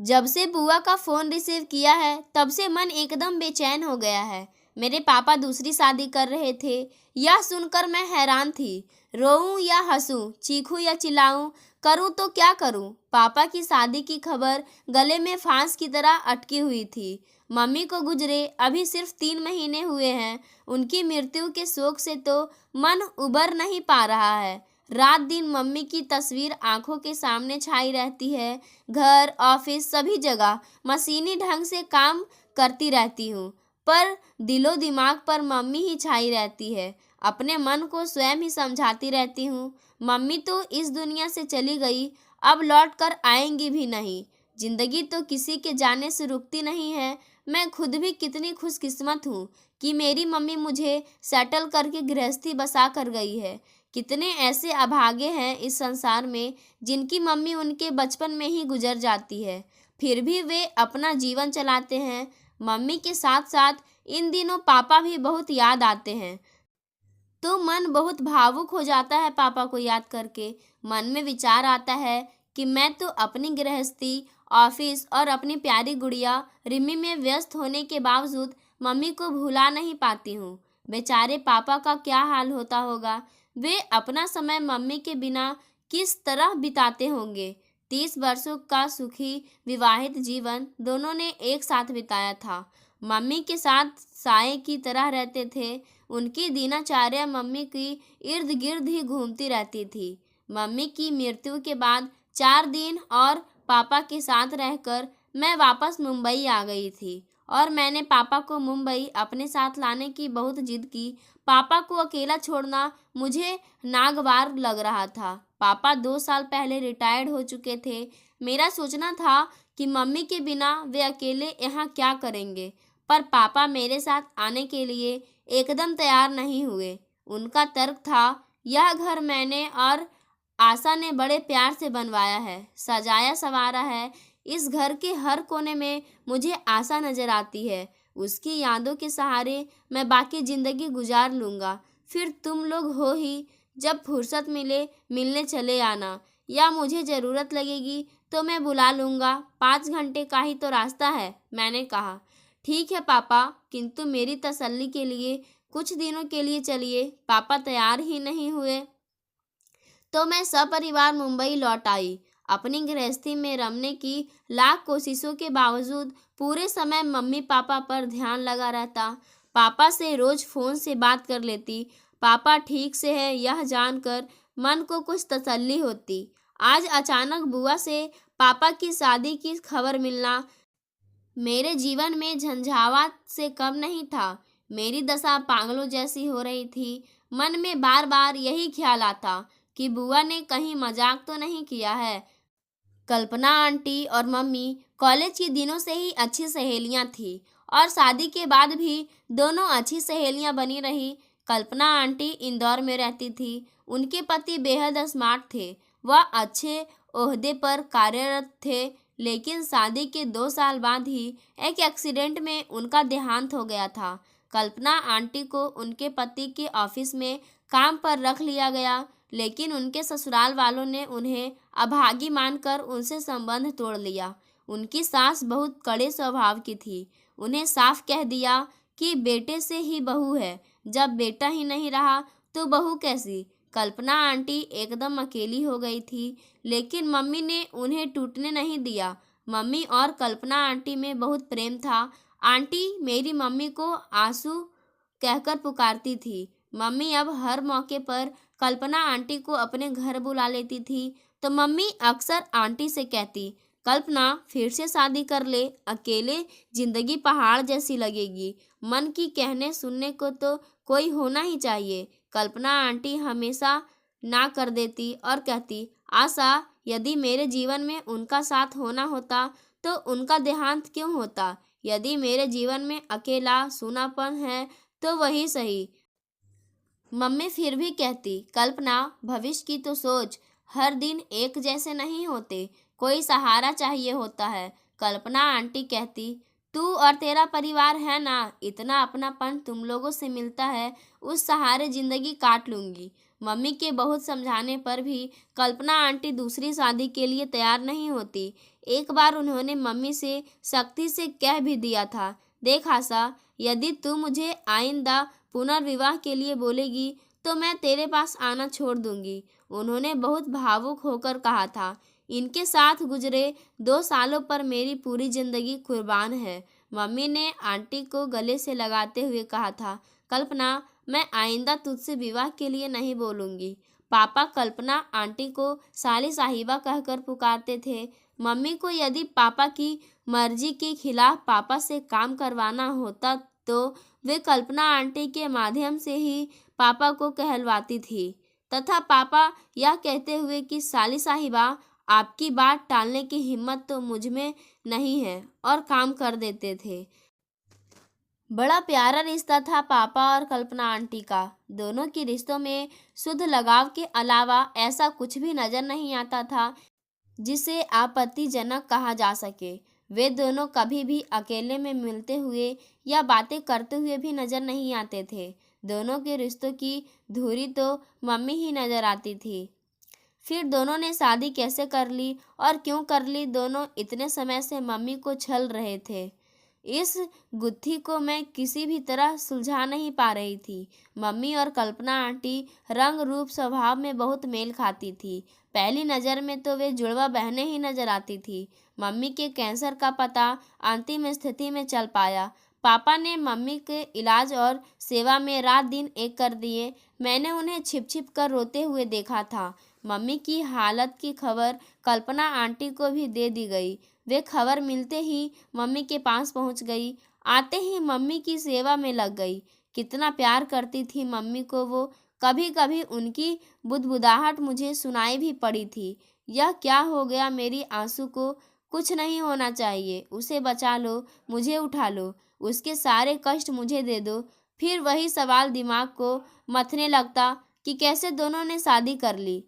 जब से बुआ का फोन रिसीव किया है तब से मन एकदम बेचैन हो गया है। मेरे पापा दूसरी शादी कर रहे थे। यह सुनकर मैं हैरान थी। रोऊं या हंसूं, चीखूं या चिल्लाऊं, करूं तो क्या करूं। पापा की शादी की खबर गले में फांस की तरह अटकी हुई थी। मम्मी को गुजरे अभी सिर्फ 3 महीने हुए हैं। उनकी मृत्यु के शोक से तो मन उबर नहीं पा रहा है। रात दिन मम्मी की तस्वीर आंखों के सामने छाई रहती है। घर, ऑफिस, सभी जगह मशीनी ढंग से काम करती रहती हूँ, पर दिलो दिमाग पर मम्मी ही छाई रहती है। अपने मन को स्वयं ही समझाती रहती हूँ, मम्मी तो इस दुनिया से चली गई, अब लौट कर आएंगी भी नहीं। जिंदगी तो किसी के जाने से रुकती नहीं है। मैं खुद भी कितनी खुशकिस्मत हूँ कि मेरी मम्मी मुझे सेटल करके गृहस्थी बसा कर गई है। कितने ऐसे अभागे हैं इस संसार में जिनकी मम्मी उनके बचपन में ही गुजर जाती है, फिर भी वे अपना जीवन चलाते हैं। मम्मी के साथ साथ इन दिनों पापा भी बहुत याद आते हैं, तो मन बहुत भावुक हो जाता है पापा को याद करके। मन में विचार आता है कि मैं तो अपनी गृहस्थी, ऑफिस और अपनी प्यारी गुड़िया रिमी में व्यस्त होने के बावजूद मम्मी को भुला नहीं पाती हूँ। बेचारे पापा का क्या हाल होता होगा। वे अपना समय मम्मी के बिना किस तरह बिताते होंगे। 30 वर्षों का सुखी विवाहित जीवन दोनों ने एक साथ बिताया था। मम्मी के साथ साए की तरह रहते थे। उनकी दिनचर्या मम्मी की इर्द गिर्द ही घूमती रहती थी। मम्मी की मृत्यु के बाद 4 दिन और पापा के साथ रहकर मैं वापस मुंबई आ गई थी और मैंने पापा को मुंबई अपने साथ लाने की बहुत जिद की। पापा को अकेला छोड़ना मुझे नागवार लग रहा था। पापा 2 साल पहले रिटायर्ड हो चुके थे। मेरा सोचना था कि मम्मी के बिना वे अकेले यहाँ क्या करेंगे, पर पापा मेरे साथ आने के लिए एकदम तैयार नहीं हुए। उनका तर्क था, यह घर मैंने और आशा ने बड़े प्यार से बनवाया है, सजाया संवारा है। इस घर के हर कोने में मुझे आशा नजर आती है। उसकी यादों के सहारे मैं बाकी जिंदगी गुजार लूँगा। फिर तुम लोग हो ही, जब फुर्सत मिले मिलने चले आना, या मुझे ज़रूरत लगेगी तो मैं बुला लूँगा। 5 घंटे का ही तो रास्ता है, मैंने कहा। ठीक है पापा, किंतु मेरी तसल्ली के लिए कुछ दिनों के लिए चलिए। पापा तैयार ही नहीं हुए तो मैं सपरिवार मुंबई लौट आई। अपनी गृहस्थी में रमने की लाख कोशिशों के बावजूद पूरे समय मम्मी पापा पर ध्यान लगा रहता। पापा से रोज फोन से बात कर लेती। पापा ठीक से है यह जानकर मन को कुछ तसल्ली होती। आज अचानक बुआ से पापा की शादी की खबर मिलना मेरे जीवन में झंझावात से कम नहीं था। मेरी दशा पागलों जैसी हो रही थी। मन में बार बार यही ख्याल आता कि बुआ ने कहीं मजाक तो नहीं किया है। कल्पना आंटी और मम्मी कॉलेज के दिनों से ही अच्छी सहेलियां थी और शादी के बाद भी दोनों अच्छी सहेलियां बनी रही। कल्पना आंटी इंदौर में रहती थी। उनके पति बेहद स्मार्ट थे। वह अच्छे ओहदे पर कार्यरत थे, लेकिन शादी के 2 साल बाद ही एक एक्सीडेंट में उनका देहांत हो गया था। कल्पना आंटी को उनके पति के ऑफिस में काम पर रख लिया गया, लेकिन उनके ससुराल वालों ने उन्हें अभागी मानकर उनसे संबंध तोड़ लिया। उनकी सास बहुत कड़े स्वभाव की थी। उन्हें साफ कह दिया कि बेटे से ही बहू है, जब बेटा ही नहीं रहा तो बहू कैसी। कल्पना आंटी एकदम अकेली हो गई थी, लेकिन मम्मी ने उन्हें टूटने नहीं दिया। मम्मी और कल्पना आंटी में बहुत प्रेम था। आंटी मेरी मम्मी को आंसू कहकर पुकारती थी। मम्मी अब हर मौके पर कल्पना आंटी को अपने घर बुला लेती थी, तो मम्मी अक्सर आंटी से कहती, कल्पना फिर से शादी कर ले, अकेले जिंदगी पहाड़ जैसी लगेगी। मन की कहने सुनने को तो कोई होना ही चाहिए। कल्पना आंटी हमेशा ना कर देती और कहती, आशा यदि मेरे जीवन में उनका साथ होना होता तो उनका देहांत क्यों होता। यदि मेरे जीवन में अकेला सूनापन है तो वही सही। मम्मी फिर भी कहती, कल्पना भविष्य की तो सोच, हर दिन एक जैसे नहीं होते, कोई सहारा चाहिए होता है। कल्पना आंटी कहती, तू और तेरा परिवार है ना, इतना अपनापन तुम लोगों से मिलता है, उस सहारे जिंदगी काट लूंगी। मम्मी के बहुत समझाने पर भी कल्पना आंटी दूसरी शादी के लिए तैयार नहीं होती। एक बार उन्होंने मम्मी से सख्ती से कह भी दिया था, देख आशा, यदि तू मुझे आइंदा पुनर्विवाह के लिए बोलेगी तो मैं तेरे पास आना छोड़ दूंगी। उन्होंने बहुत भावुक होकर कहा था। इनके साथ गुजरे 2 सालों पर मेरी पूरी जिंदगी कुर्बान है। मम्मी ने आंटी को गले से लगाते हुए कहा था, कल्पना, मैं आइंदा तुझसे विवाह के लिए नहीं बोलूँगी। पापा कल्पना आंटी को साली साहिबा कहकर पुकारते थे। मम्मी को यदि पापा की मर्जी के खिलाफ पापा से काम करवाना होता तो वे कल्पना आंटी के माध्यम से ही पापा को कहलवाती थी तथा पापा यह कहते हुए कि साली साहिबा, आपकी बात टालने की हिम्मत तो मुझ में नहीं है, और काम कर देते थे। बड़ा प्यारा रिश्ता था पापा और कल्पना आंटी का। दोनों के रिश्तों में शुद्ध लगाव के अलावा ऐसा कुछ भी नजर नहीं आता था जिसे आपत्तिजनक कहा जा सके। वे दोनों कभी भी अकेले में मिलते हुए या बातें करते हुए भी नजर नहीं आते थे। दोनों के रिश्तों की धुरी तो मम्मी ही नजर आती थी। फिर दोनों ने शादी कैसे कर ली और क्यों कर ली, दोनों इतने समय से मम्मी को छल रहे थे। इस गुत्थी को मैं किसी भी तरह सुलझा नहीं पा रही थी। मम्मी और कल्पना आंटी रंग रूप स्वभाव में बहुत मेल खाती थी। पहली नज़र में तो वे जुड़वा बहनें ही नजर आती थी। मम्मी के कैंसर का पता अंतिम स्थिति में चल पाया। पापा ने मम्मी के इलाज और सेवा में रात दिन एक कर दिए। मैंने उन्हें छिप छिप कर रोते हुए देखा था। मम्मी की हालत की खबर कल्पना आंटी को भी दे दी गई। वे खबर मिलते ही मम्मी के पास पहुंच गई। आते ही मम्मी की सेवा में लग गई। कितना प्यार करती थी मम्मी को वो। कभी कभी उनकी बुदबुदाहट मुझे सुनाई भी पड़ी थी। यह क्या हो गया मेरी आंसू को? कुछ नहीं होना चाहिए। उसे बचा लो, मुझे उठा लो, उसके सारे कष्ट मुझे दे दो। फिर वही सवाल दिमाग को मथने लगता कि कैसे दोनों ने शादी कर ली।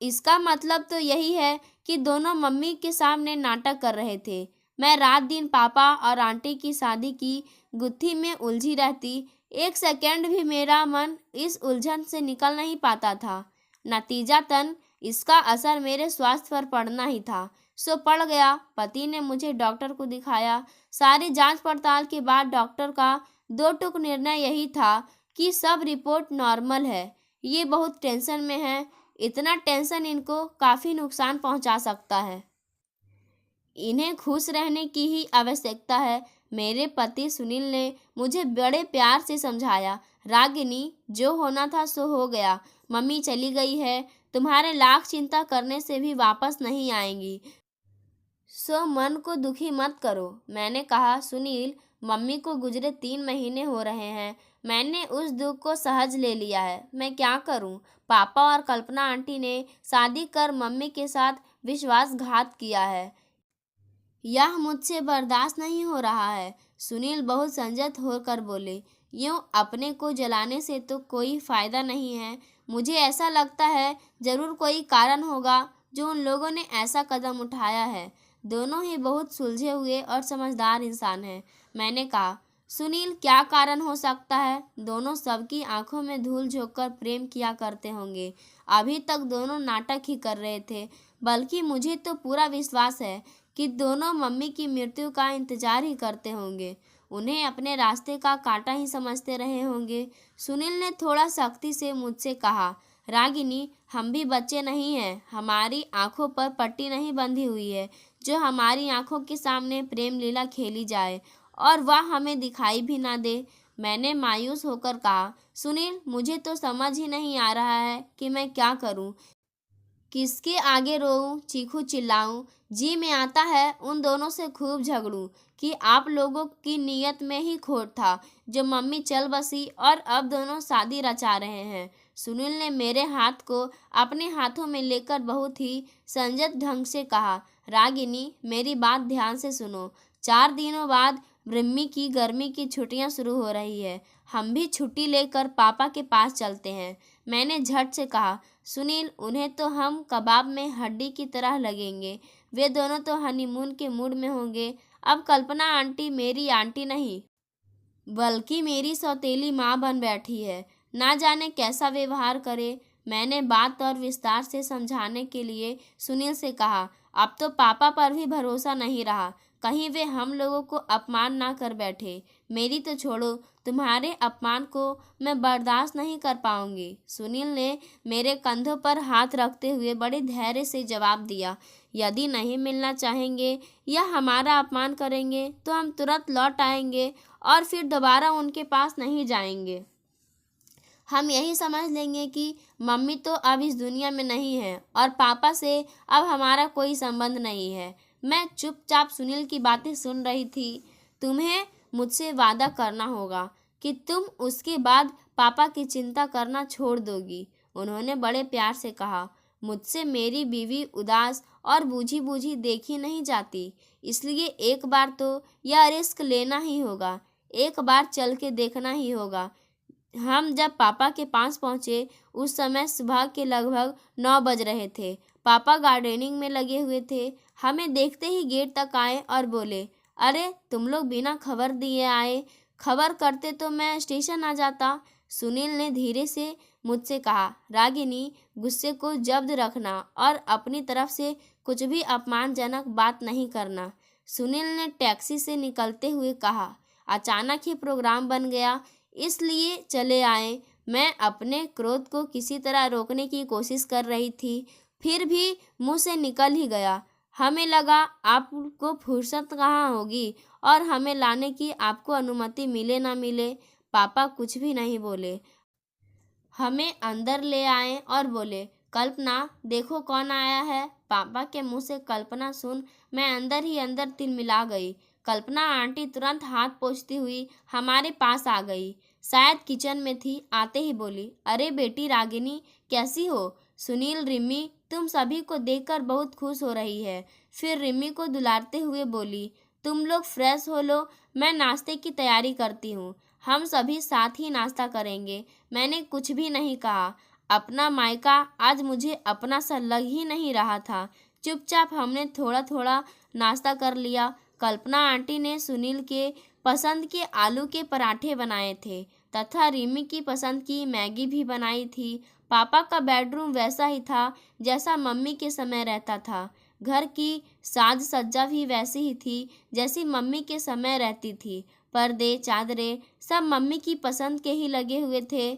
इसका मतलब तो यही है कि दोनों मम्मी के सामने नाटक कर रहे थे। मैं रात दिन पापा और आंटी की शादी की गुत्थी में उलझी रहती। एक सेकंड भी मेरा मन इस उलझन से निकल नहीं पाता था। नतीजतन इसका असर मेरे स्वास्थ्य पर पड़ना ही था। सो पड़ गया। पति ने मुझे डॉक्टर को दिखाया। सारी जांच पड़ताल के बाद डॉक्टर का 2 टूक निर्णय यही था कि सब रिपोर्ट नॉर्मल है। ये बहुत टेंशन में है। इतना टेंशन इनको काफ़ी नुकसान पहुंचा सकता है। इन्हें खुश रहने की ही आवश्यकता है। मेरे पति सुनील ने मुझे बड़े प्यार से समझाया, रागिनी, जो होना था सो हो गया। मम्मी चली गई है, तुम्हारे लाख चिंता करने से भी वापस नहीं आएंगी, सो मन को दुखी मत करो। मैंने कहा, सुनील, मम्मी को गुजरे 3 महीने हो रहे हैं। मैंने उस दुख को सहज ले लिया है। मैं क्या करूं? पापा और कल्पना आंटी ने शादी कर मम्मी के साथ विश्वासघात किया है। यह मुझसे बर्दाश्त नहीं हो रहा है। सुनील बहुत संजत होकर बोले, यूं अपने को जलाने से तो कोई फायदा नहीं है। मुझे ऐसा लगता है जरूर कोई कारण होगा जो उन लोगों ने ऐसा कदम उठाया है। दोनों ही बहुत सुलझे हुए और समझदार इंसान हैं। मैंने कहा, सुनील, क्या कारण हो सकता है? दोनों सबकी आंखों में धूल झोंककर प्रेम किया करते होंगे। अभी तक दोनों नाटक ही कर रहे थे। बल्कि मुझे तो पूरा विश्वास है कि दोनों मम्मी की मृत्यु का इंतजार ही करते होंगे। उन्हें अपने रास्ते का कांटा ही समझते रहे होंगे। सुनील ने थोड़ा सख्ती से मुझसे कहा, रागिनी, हम भी बच्चे नहीं हैं। हमारी आंखों पर पट्टी नहीं बंधी हुई है जो हमारी आंखों के सामने प्रेम लीला खेली जाए और वह हमें दिखाई भी ना दे। मैंने मायूस होकर कहा, सुनील, मुझे तो समझ ही नहीं आ रहा है कि मैं क्या करूं। किसके आगे रोऊं, चीखूं, चिल्लाऊं? जी में आता है उन दोनों से खूब झगड़ूं कि आप लोगों की नीयत में ही खोट था जो मम्मी चल बसी और अब दोनों शादी रचा रहे हैं। सुनील ने मेरे हाथ को अपने हाथों में लेकर बहुत ही संजत ढंग से कहा, रागिनी, मेरी बात ध्यान से सुनो। 4 दिनों बाद ब्रह्मी की गर्मी की छुट्टियां शुरू हो रही है। हम भी छुट्टी लेकर पापा के पास चलते हैं। मैंने झट से कहा, सुनील, उन्हें तो हम कबाब में हड्डी की तरह लगेंगे। वे दोनों तो हनीमून के मूड में होंगे। अब कल्पना आंटी मेरी आंटी नहीं बल्कि मेरी सौतेली माँ बन बैठी है। ना जाने कैसा व्यवहार करे। मैंने बात और विस्तार से समझाने के लिए सुनील से कहा, अब तो पापा पर भी भरोसा नहीं रहा, कहीं वे हम लोगों को अपमान ना कर बैठे। मेरी तो छोड़ो, तुम्हारे अपमान को मैं बर्दाश्त नहीं कर पाऊंगी। सुनील ने मेरे कंधों पर हाथ रखते हुए बड़े धैर्य से जवाब दिया, यदि नहीं मिलना चाहेंगे या हमारा अपमान करेंगे तो हम तुरंत लौट आएंगे और फिर दोबारा उनके पास नहीं जाएंगे। हम यही समझ लेंगे कि मम्मी तो अब इस दुनिया में नहीं है और पापा से अब हमारा कोई संबंध नहीं है। मैं चुपचाप सुनील की बातें सुन रही थी। तुम्हें मुझसे वादा करना होगा कि तुम उसके बाद पापा की चिंता करना छोड़ दोगी, उन्होंने बड़े प्यार से कहा। मुझसे मेरी बीवी उदास और बूझी बूझी देखी नहीं जाती, इसलिए एक बार तो यह रिस्क लेना ही होगा, एक बार चल के देखना ही होगा। हम जब पापा के पास पहुंचे उस समय सुबह के लगभग 9 बज रहे थे। पापा गार्डनिंग में लगे हुए थे। हमें देखते ही गेट तक आए और बोले, अरे तुम लोग बिना खबर दिए आए, खबर करते तो मैं स्टेशन आ जाता। सुनील ने धीरे से मुझसे कहा, रागिनी, गुस्से को जब्त रखना और अपनी तरफ से कुछ भी अपमानजनक बात नहीं करना। सुनील ने टैक्सी से निकलते हुए कहा, अचानक ही प्रोग्राम बन गया, इसलिए चले आए। मैं अपने क्रोध को किसी तरह रोकने की कोशिश कर रही थी, फिर भी मुंह से निकल ही गया। हमें लगा आपको फुर्सत कहाँ होगी और हमें लाने की आपको अनुमति मिले ना मिले। पापा कुछ भी नहीं बोले, हमें अंदर ले आए और बोले, कल्पना देखो कौन आया है। पापा के मुंह से कल्पना सुन मैं अंदर ही अंदर तिलमिला गई। कल्पना आंटी तुरंत हाथ पोंछती हुई हमारे पास आ गई, शायद किचन में थी। आते ही बोली, अरे बेटी रागिनी, कैसी हो। सुनील, रिम्मी तुम सभी को देखकर बहुत खुश हो रही है। फिर रिम्मी को दुलारते हुए बोली, तुम लोग फ्रेश हो लो, मैं नाश्ते की तैयारी करती हूँ। हम सभी साथ ही नाश्ता करेंगे। मैंने कुछ भी नहीं कहा। अपना मायका आज मुझे अपना सा लग ही नहीं रहा था। चुपचाप हमने थोड़ा थोड़ा नाश्ता कर लिया। कल्पना आंटी ने सुनील के पसंद के आलू के पराठे बनाए थे तथा रिमी की पसंद की मैगी भी बनाई थी। पापा का बेडरूम वैसा ही था जैसा मम्मी के समय रहता था। घर की साज सज्जा भी वैसी ही थी जैसी मम्मी के समय रहती थी। पर्दे, चादरें सब मम्मी की पसंद के ही लगे हुए थे।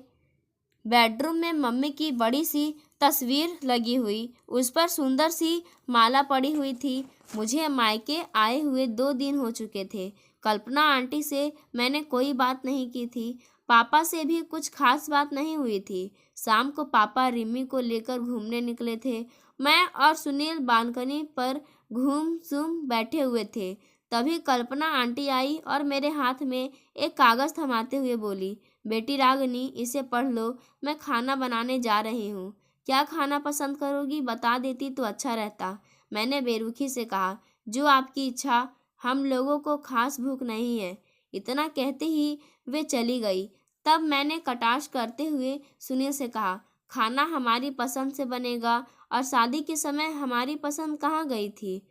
बेडरूम में मम्मी की बड़ी सी तस्वीर लगी हुई, उस पर सुंदर सी माला पड़ी हुई थी। मुझे मायके आए हुए 2 दिन हो चुके थे। कल्पना आंटी से मैंने कोई बात नहीं की थी। पापा से भी कुछ खास बात नहीं हुई थी। शाम को पापा रिमी को लेकर घूमने निकले थे। मैं और सुनील बालकनी पर घूम सूम बैठे हुए थे। तभी कल्पना आंटी आई और मेरे हाथ में एक कागज़ थमाते हुए बोली, बेटी रागिनी, इसे पढ़ लो, मैं खाना बनाने जा रही हूँ। क्या खाना पसंद करोगी, बता देती तो अच्छा रहता। मैंने बेरुखी से कहा, जो आपकी इच्छा, हम लोगों को खास भूख नहीं है। इतना कहते ही वे चली गई। तब मैंने कटाक्ष करते हुए सुनील से कहा, खाना हमारी पसंद से बनेगा और शादी के समय हमारी पसंद कहाँ गई थी।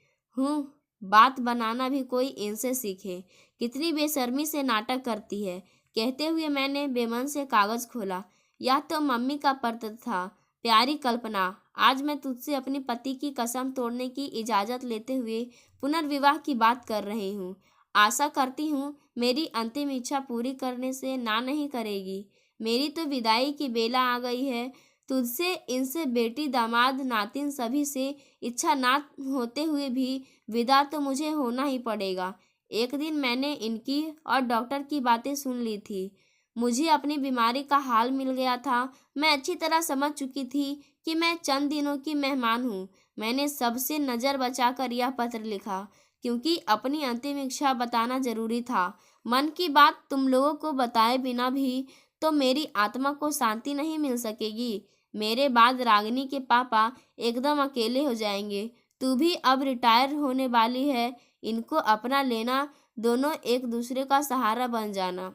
बात बनाना भी कोई इनसे सीखे। कितनी बेशर्मी से नाटक करती है। कहते हुए मैंने बेमन से कागज खोला। यह तो मम्मी का पत्र था। प्यारी कल्पना, आज मैं तुझसे अपने पति की कसम तोड़ने की इजाज़त लेते हुए पुनर्विवाह की बात कर रही हूँ। आशा करती हूँ मेरी अंतिम इच्छा पूरी करने से ना नहीं करेगी। मेरी तो विदाई की बेला आ गई है। तुझसे, इनसे, बेटी, दामाद, नातिन सभी से इच्छा ना होते हुए भी विदा तो मुझे होना ही पड़ेगा। एक दिन मैंने इनकी और डॉक्टर की बातें सुन ली थी। मुझे अपनी बीमारी का हाल मिल गया था। मैं अच्छी तरह समझ चुकी थी कि मैं चंद दिनों की मेहमान हूँ। मैंने सबसे नज़र बचाकर यह पत्र लिखा क्योंकि अपनी अंतिम इच्छा बताना जरूरी था। मन की बात तुम लोगों को बताए बिना भी तो मेरी आत्मा को शांति नहीं मिल सकेगी। मेरे बाद रागिनी के पापा एकदम अकेले हो जाएंगे। तू भी अब रिटायर होने वाली है, इनको अपना लेना, दोनों एक दूसरे का सहारा बन जाना।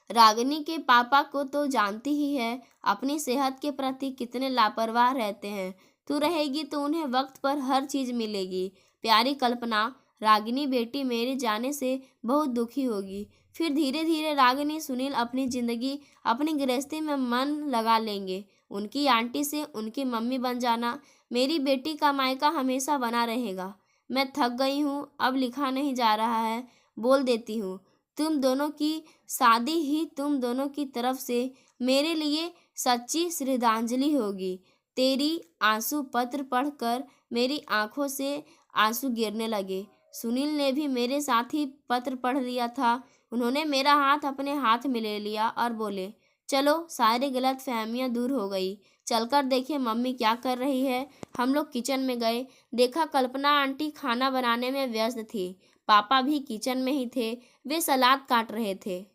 रागिनी के पापा को तो जानती ही है, अपनी सेहत के प्रति कितने लापरवाह रहते हैं। तू रहेगी तो उन्हें वक्त पर हर चीज़ मिलेगी। प्यारी कल्पना, रागिनी बेटी मेरे जाने से बहुत दुखी होगी। फिर धीरे धीरे रागिनी, सुनील अपनी ज़िंदगी, अपनी गृहस्थी में मन लगा लेंगे। उनकी आंटी से उनकी मम्मी बन जाना मेरी बेटी का मायका हमेशा बना रहेगा। मैं थक गई हूँ, अब लिखा नहीं जा रहा है, बोल देती हूँ। तुम दोनों की शादी ही तुम दोनों की तरफ से मेरे लिए सच्ची श्रद्धांजलि होगी। तेरी आंसू पत्र पढ़कर मेरी आंखों से आंसू गिरने लगे। सुनील ने भी मेरे साथ ही पत्र पढ़ लिया था। उन्होंने मेरा हाथ अपने हाथ में ले लिया और बोले, चलो सारी गलत फहमियाँ दूर हो गई, चलकर देखे मम्मी क्या कर रही है। हम लोग किचन में गए, देखा कल्पना आंटी खाना बनाने में व्यस्त थी। पापा भी किचन में ही थे, वे सलाद काट रहे थे।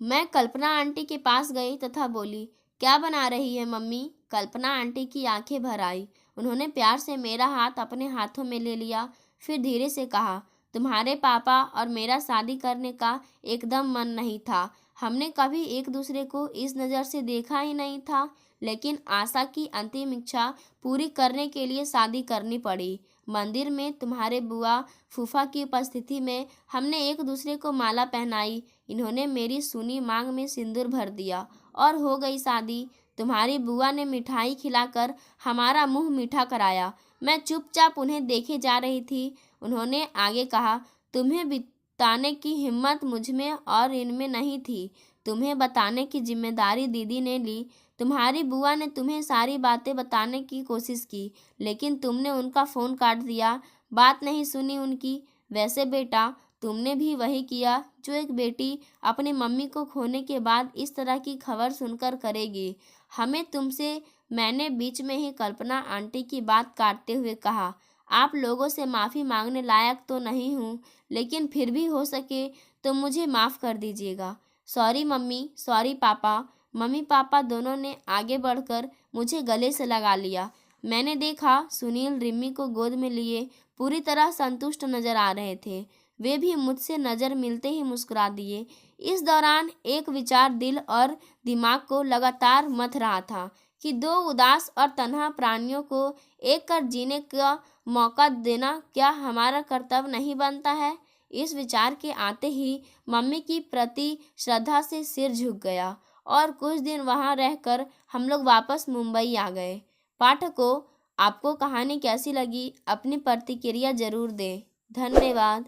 मैं कल्पना आंटी के पास गई तथा बोली, क्या बना रही है मम्मी? कल्पना आंटी की आंखें भर आई। उन्होंने प्यार से मेरा हाथ अपने हाथों में ले लिया, फिर धीरे से कहा, तुम्हारे पापा और मेरा शादी करने का एकदम मन नहीं था। हमने कभी एक दूसरे को इस नज़र से देखा ही नहीं था, लेकिन आशा की अंतिम इच्छा पूरी करने के लिए शादी करनी पड़ी। मंदिर में तुम्हारे बुआ फूफा की उपस्थिति में हमने एक दूसरे को माला पहनाई। इन्होंने मेरी सुनी मांग में सिंदूर भर दिया और हो गई शादी। तुम्हारी बुआ ने मिठाई खिलाकर हमारा मुंह मीठा कराया। मैं चुपचाप उन्हें देखे जा रही थी। उन्होंने आगे कहा, तुम्हें बताने की हिम्मत मुझमें और इनमें नहीं थी। तुम्हें बताने की जिम्मेदारी दीदी ने ली। तुम्हारी बुआ ने तुम्हें सारी बातें बताने की कोशिश की, लेकिन तुमने उनका फ़ोन काट दिया, बात नहीं सुनी उनकी। वैसे बेटा, तुमने भी वही किया जो एक बेटी अपनी मम्मी को खोने के बाद इस तरह की खबर सुनकर करेगी। हमें तुमसे मैंने बीच में ही कल्पना आंटी की बात काटते हुए कहा, आप लोगों से माफ़ी मांगने लायक तो नहीं हूँ, लेकिन फिर भी हो सके तो मुझे माफ़ कर दीजिएगा। सॉरी मम्मी, सॉरी पापा। मम्मी पापा दोनों ने आगे बढ़कर मुझे गले से लगा लिया। मैंने देखा सुनील रिम्मी को गोद में लिए पूरी तरह संतुष्ट नजर आ रहे थे। वे भी मुझसे नज़र मिलते ही मुस्कुरा दिए। इस दौरान एक विचार दिल और दिमाग को लगातार मथ रहा था कि दो उदास और तन्हा प्राणियों को एक कर जीने का मौका देना क्या हमारा कर्तव्य नहीं बनता है? इस विचार के आते ही मम्मी की प्रति श्रद्धा से सिर झुक गया और कुछ दिन वहां रहकर हम लोग वापस मुंबई आ गए। पाठकों, आपको कहानी कैसी लगी? अपनी प्रतिक्रिया जरूर दें। धन्यवाद।